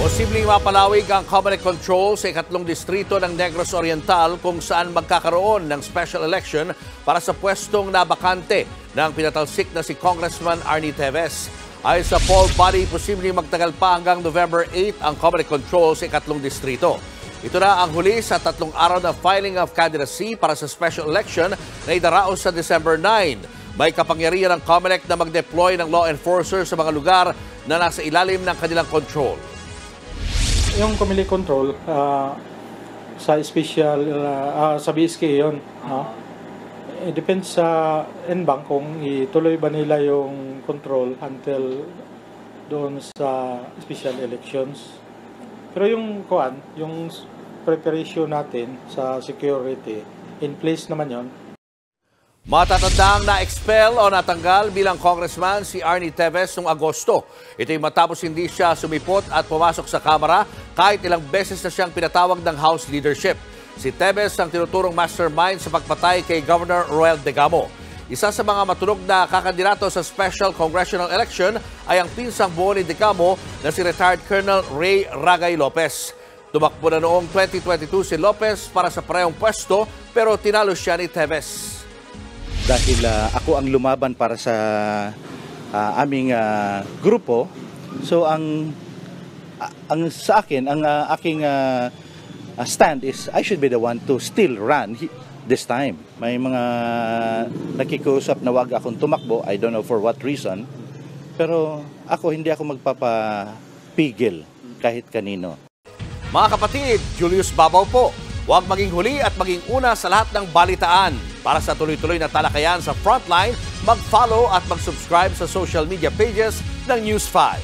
Posibleng mapalawig ang Comelec control sa ikatlong distrito ng Negros Oriental kung saan magkakaroon ng special election para sa pwestong nabakante ng pinatalsik na si Congressman Arnie Teves. Ayon sa poll body, posibleng magtagal pa hanggang November 8 ang Comelec control sa ikatlong distrito. Ito na ang huli sa 3 araw na filing of candidacy para sa special election na idaraos sa December 9. May kapangyarihan ng Comelec na mag-deploy ng law enforcers sa mga lugar na nasa ilalim ng kanilang control. Yung Comelec control sa special sa BSK yon, depends sa NBank kung ituloy ba nila yung control until doon sa special elections. Pero yung preparation natin sa security in place naman yon. Matatandang na-expel o natanggal bilang congressman si Arnie Teves noong Agosto. Ito'y matapos hindi siya sumipot at pumasok sa Kamara kahit ilang beses na siyang pinatawag ng House leadership. Si Teves ang tinuturong mastermind sa pagpatay kay Governor Roel Degamo. Isa sa mga matunog na kakandidato sa special congressional election ay ang pinsang buo ni Degamo na si retired Colonel Ray Ragay Lopez. Tumakbo na noong 2022 si Lopez para sa parehong pwesto pero tinalo siya ni Teves. Dahil ako ang lumaban para sa aming grupo, so ang sa akin, ang aking stand is I should be the one to still run this time. May mga nakikiusap na wag akong tumakbo, I don't know for what reason, pero hindi ako magpapapigil kahit kanino. Mga kapatid, Julius Babaw po. Huwag maging huli at maging una sa lahat ng balitaan. Para sa tuloy-tuloy na talakayan sa Frontline, mag-follow at mag-subscribe sa social media pages ng News 5.